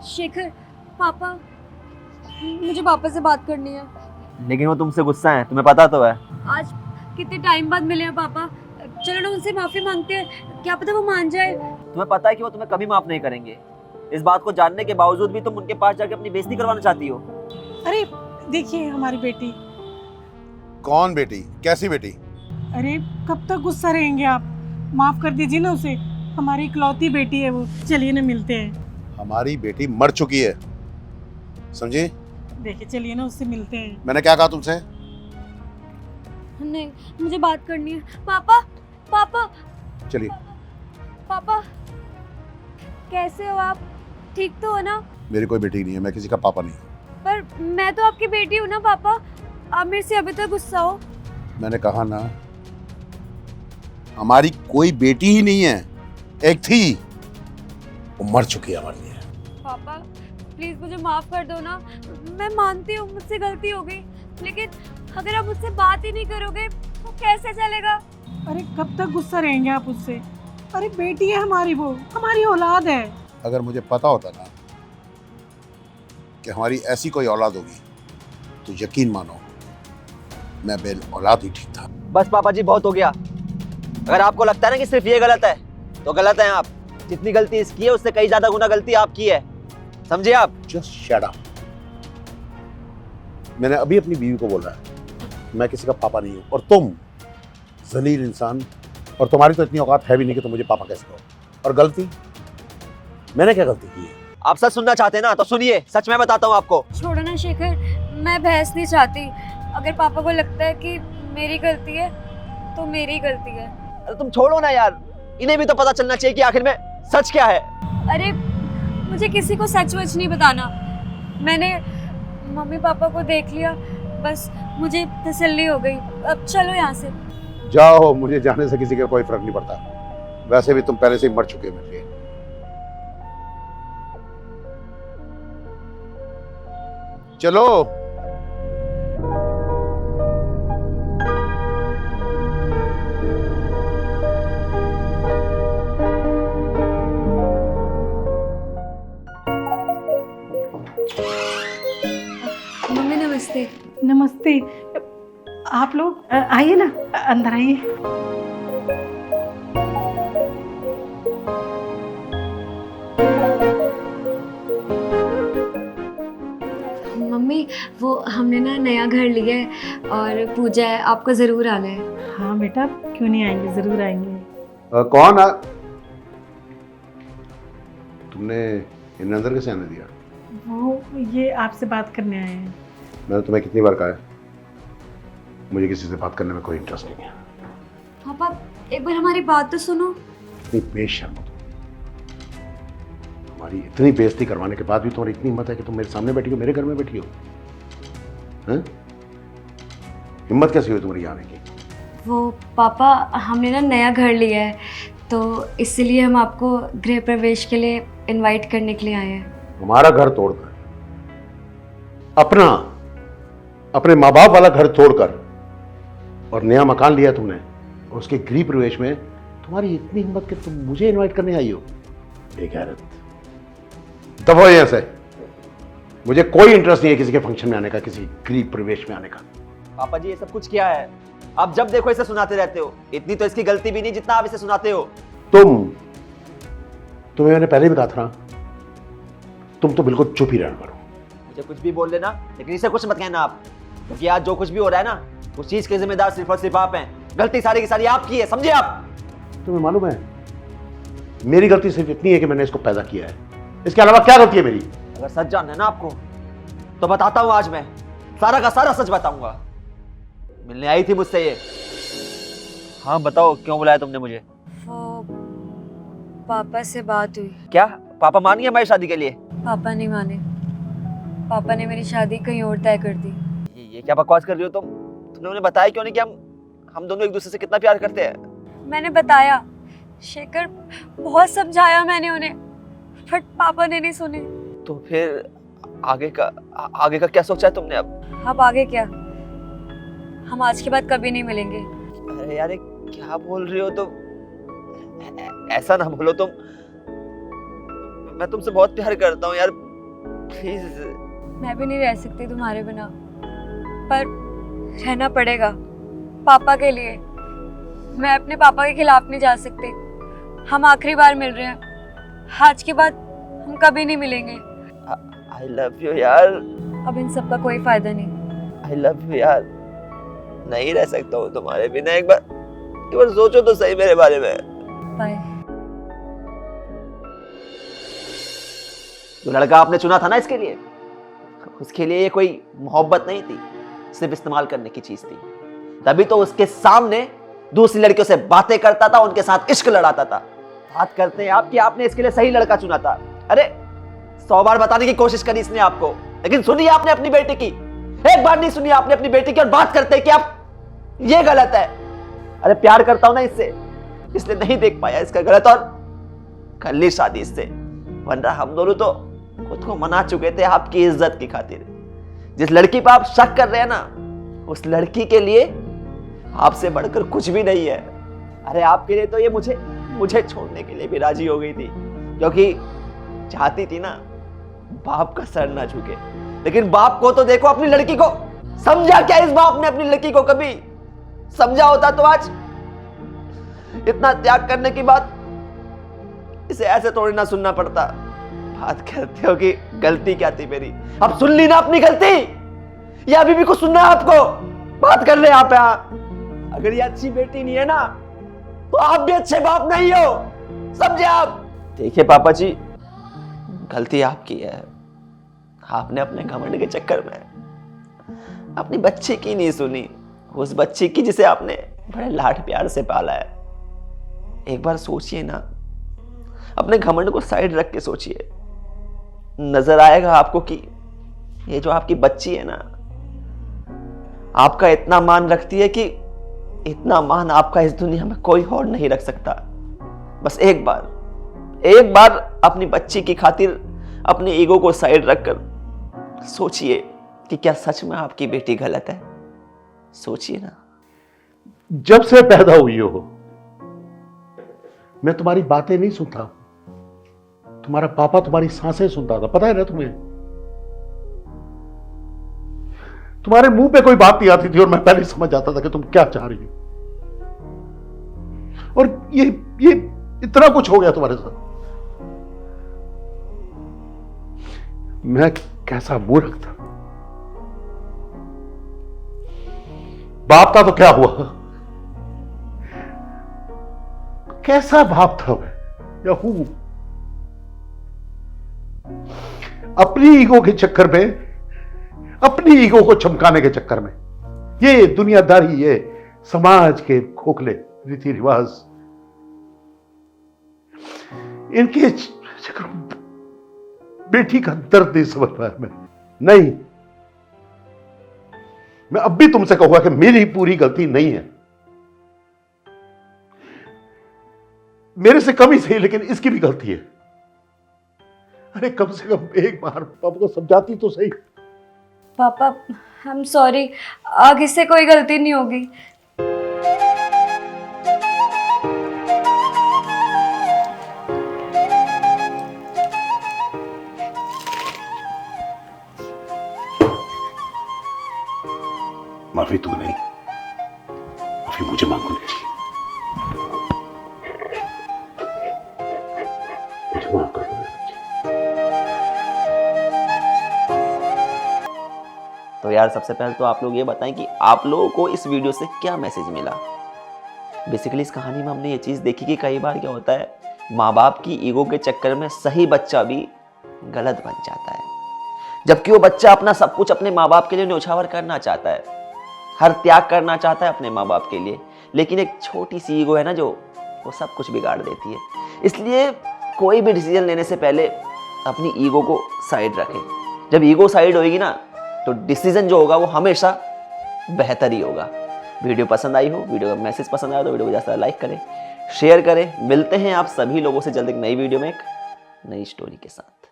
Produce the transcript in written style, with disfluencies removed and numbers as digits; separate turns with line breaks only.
शेखर, पापा, मुझे पापा से बात करनी है।
लेकिन वो तुमसे गुस्सा है, तुम्हें पता तो है।
आज कितने टाइम बाद मिले हैं पापा, चलो ना उनसे माफी मांगते हैं, क्या पता वो मान जाए।
तुम्हें पता है कि वो तुम्हें कभी माफ नहीं करेंगे। इस बात को जानने के बावजूद भी तुम उनके पास जाके अपनी बेइज्जती करवाना चाहती हो।
अरे देखिए हमारी बेटी।
कौन बेटी? कैसी बेटी?
अरे कब तक गुस्सा रहेंगे आप? माफ कर दीजिए ना उसे, हमारी इकलौती बेटी है वो। चलिए ना मिलते हैं।
हमारी बेटी मर चुकी है, समझे?
देखिए चलिए ना उससे मिलते हैं।
मैंने क्या कहा तुमसे?
नहीं, मुझे बात करनी है। पापा, पापा,
चलिए।
पापा, कैसे हो आप? ठीक तो हो ना?
मेरी कोई बेटी नहीं है, मैं किसी का पापा नहीं हूँ।
पर मैं तो आपकी बेटी हूँ ना पापा, आप मेरे से अभी तक गुस्सा हो।
मैंने कहा ना, हमारी कोई बेटी ही नहीं है। एक थी, वो मर चुकी है हमारे लिए।
पापा प्लीज मुझे माफ कर दो ना, मैं मानती हूँ मुझसे गलती हो गई, लेकिन अगर आप मुझसे बात ही नहीं करोगे तो कैसे चलेगा?
अरे कब तक गुस्सा रहेंगे आप उससे? अरे बेटी है हमारी, वो हमारी औलाद है।
अगर मुझे पता होता ना कि हमारी ऐसी कोई औलाद होगी तो यकीन मानो मैं बेल औलाद ही ठीक था।
बस पापा जी, बहुत हो गया। अगर आपको लगता है ना कि सिर्फ ये गलत है तो गलत है आप। जितनी गलती इसकी है उससे कई ज्यादा गुना गलती आपकी है, समझे आप?
Just shut up. मैंने अभी अपनी बीवी को बोला है मैं किसी का पापा नहीं हूँ, और तुम जलील इंसान, और तुम्हारी तो इतनी औकात है भी नहीं कि तुम मुझे पापा कैसे कहो। और गलती मैंने क्या गलती की है?
आप सच सुनना चाहते हैं ना तो सुनिए, सच मैं बताता हूँ आपको।
छोड़ो ना शेखर, मैं बहस नहीं चाहती। अगर पापा को लगता है कि मेरी गलती है तो मेरी गलती है।
अरे तुम छोड़ो ना यार, इन्हें भी तो पता चलना चाहिए कि आखिर में सच क्या है।
अरे मुझे किसी को सच वच नहीं बताना, मैंने मम्मी पापा को देख लिया, बस मुझे तसल्ली हो गई। अब चलो यहाँ से।
जाओ, मुझे जाने से किसी का कोई फर्क नहीं पड़ता। वैसे भी तुम पहले से ही मर चुके हो मेरे लिए। चलो।
मम्मी नमस्ते।
नमस्ते। आप लोग आइए ना, अंदर आइए।
मम्मी वो हमने ना नया घर लिया है और पूजा है, आपको ज़रूर आना है।
हाँ बेटा, क्यों नहीं आएंगे, जरूर आएंगे।
कौन है? तुमने इन्हें अंदर कैसे आने दिया?
वो ये आपसे बात करने आए हैं।
मैंने तुम्हें कितनी बार कहा है मुझे किसी से बात करने में कोई इंटरेस्ट नहीं है।
पापा एक बार हमारी बात तो सुनो।
इतनी बेशर्म हो तुम। हमारी इतनी बेइज्जती करवाने के बाद भी तुम्हारी इतनी हिम्मत है कि तुम मेरे सामने बैठी हो, मेरे घर में बैठी हो? हैं? हिम्मत कैसी हुई तुम्हारी आने की?
वो पापा हमने ना नया घर लिया है तो इसलिए हम आपको गृह प्रवेश के लिए इनवाइट करने के लिए आए हैं।
हमारा घर तोड़कर, अपने माँ बाप वाला घर तोड़कर और नया मकान लिया तुमने, और उसके गृह प्रवेश में तुम्हारी इतनी हिम्मत कि तुम मुझे इनवाइट करने आई हो? बेगैरत। दबो यहां से। मुझे कोई इंटरेस्ट नहीं है किसी के फंक्शन में आने का, किसी गृह प्रवेश में आने का।
पापा जी ये सब कुछ क्या है? आप जब देखो इसे सुनाते रहते हो। इतनी तो इसकी गलती भी नहीं जितना आप इसे सुनाते हो।
तुम्हें मैंने पहले भी कहा था ना, तुम तो बिल्कुल चुप ही रहना करो।
मुझे कुछ भी बोल लेना, लेकिन इसे कुछ मत कहना आप, क्योंकि आज जो कुछ भी हो रहा है ना उस चीज के जिम्मेदार सिर्फ और सिर्फ आप हैं। गलती सारी की सारी आपकी है, समझे आप?
तुम्हें मालूम है मेरी गलती सिर्फ इतनी है कि मैंने इसको पैदा किया है, इसके अलावा क्या गलती है मेरी?
अगर सच जानना है ना आपको तो बताता हूं। आज मैं सारा का सारा सच बताऊंगा। मिलने आई थी मुझसे ये। हाँ बताओ, क्यों बुलाया तुमने मुझे?
वो पापा से बात हुई।
क्या पापा मान गए हमारी शादी के लिए?
पापा नहीं माने, पापा ने मेरी शादी कहीं और तय कर दी।
ये क्या बकवास कर रही हो तुम? तुमने उन्हें बताया क्यों नहीं कि हम दोनों एक दूसरे से कितना प्यार करते हैं?
मैंने बताया शेखर, बहुत समझाया मैंने उन्हें, बट पापा ने नहीं सुने।
तो फिर आगे का क्या सोचा है तुमने अब?
अब आगे क्या, हम आज के बाद कभी नहीं मिलेंगे।
अरे यार क्या बोल रही हो तुम? ऐसा ना बोलो तुम। मैं तुमसे बहुत प्यार करता हूँ यार। प्लीज।
मैं भी नहीं रह सकती तुम्हारे बिना, पर रहना पड़ेगा पापा के लिए। मैं अपने पापा के खिलाफ नहीं जा सकती। हम आखिरी बार मिल रहे हैं, आज के बाद हम कभी नहीं मिलेंगे।
आई लव यू यार।
अब इन सब का कोई फायदा नहीं।
आई लव यू यार। नहीं रह सकता हूँ तुम्हारे बिना। एक बार सोचो तो सही मेरे बारे में।
बाय।
जो लड़का आपने चुना था ना इसके लिए, उसके लिए ये कोई मोहब्बत नहीं थी, सिर्फ इस्तेमाल करने की चीज थी। तभी तो उसके सामने दूसरी लड़कियों से बातें करता था, उनके साथ इश्क लड़ाता था। बात करते हैं आप कि आपने इसके लिए सही लड़का चुना था। अरे 100 बार बताने की कोशिश करी इसने आपको, लेकिन सुनी आपने अपनी बेटी की? एक बार नहीं सुनी आपने अपनी बेटी की। और बात करते हैं कि आप ये गलत है। अरे प्यार करता हूं ना इससे, इसलिए नहीं देख पाया इसका गलत और कर ली शादी इससे। वरना हम दोनों तो खुद को मना चुके थे आपकी इज्जत की खातिर। जिस लड़की पर आप शक कर रहे हैं ना, उस लड़की के लिए आपसे बढ़कर कुछ भी नहीं है। अरे आपके लिए तो ये मुझे छोड़ने के लिए भी राजी हो गई थी, क्योंकि चाहती थी ना बाप का सर ना झुके। लेकिन बाप को तो देखो, अपनी लड़की को समझा क्या इस बाप ने? अपनी लड़की को कभी समझा होता तो आज इतना त्याग करने की बात इसे ऐसे थोड़ी ना सुनना पड़ता। बात करते हो कि गलती क्या थी मेरी। अब सुन ली ना अपनी गलती, या अभी भी कुछ सुनना है आपको? बात कर ले आप यहाँ। अगर ये अच्छी बेटी नहीं है ना, तो आप भी अच्छे बाप नहीं हो, समझे आप? देखिए पापा जी, गलती आपकी है। आपने अपने घमंड के चक्कर में अपनी बच्ची की नहीं सुनी, उस बच्ची की जिसे आपने बड़े लाड प्यार से पाला है। एक बार सोचिए ना, अपने घमंड को साइड रख के सोचिए। नजर आएगा आपको कि ये जो आपकी बच्ची है ना, आपका इतना मान रखती है कि इतना मान आपका इस दुनिया में कोई और नहीं रख सकता। बस एक बार अपनी बच्ची की खातिर अपनी ईगो को साइड रखकर सोचिए कि क्या सच में आपकी बेटी गलत है। सोचिए ना।
जब से पैदा हुई हो मैं तुम्हारी बातें नहीं सुनता। तुम्हारा पापा तुम्हारी सांसें सुनता था, पता है ना तुम्हें? तुम्हारे मुंह पे कोई बात नहीं आती थी और मैं पहले समझ जाता था कि तुम क्या चाह रही हो। और ये इतना कुछ हो गया तुम्हारे साथ। मैं कैसा मूर्ख था। बाप था तो क्या हुआ? कैसा बाप था मैं या हूं? अपनी ईगो के चक्कर में, अपनी ईगो को चमकाने के चक्कर में, ये दुनियादारी, ये समाज के खोखले रीति रिवाज, इनके चक्कर में बेटी का दर्द नहीं समझ पाया मैं। नहीं, मैं अब भी तुमसे कहूंगा कि मेरी पूरी गलती नहीं है। मेरे से कम ही सही, लेकिन इसकी भी गलती है। अरे कम से कम एक बार पापा को समझाती तो सही।
पापा आई एम सॉरी, आगे से कोई गलती नहीं होगी।
माफी तू नहीं, माफी मुझे मांगनी चाहिए। मुझे माफ कर दो।
तो यार सबसे पहले तो आप लोग ये बताएं कि आप लोगों को इस वीडियो से क्या मैसेज मिला। बेसिकली इस कहानी में हमने ये चीज़ देखी कि कई बार क्या होता है, माँ बाप की ईगो के चक्कर में सही बच्चा भी गलत बन जाता है। जबकि वो बच्चा अपना सब कुछ अपने माँ बाप के लिए न्योछावर करना चाहता है, हर त्याग करना चाहता है अपने माँ बाप के लिए, लेकिन एक छोटी सी ईगो है ना जो वो सब कुछ बिगाड़ देती है। इसलिए कोई भी डिसीजन लेने से पहले अपनी ईगो को साइड रखें। जब ईगो साइड होगी ना, तो डिसीजन जो होगा वो हमेशा बेहतर ही होगा। वीडियो पसंद आई हो, वीडियो का मैसेज पसंद आया तो वीडियो को ज़्यादा लाइक करें, शेयर करें। मिलते हैं आप सभी लोगों से जल्द एक नई वीडियो में एक नई स्टोरी के साथ।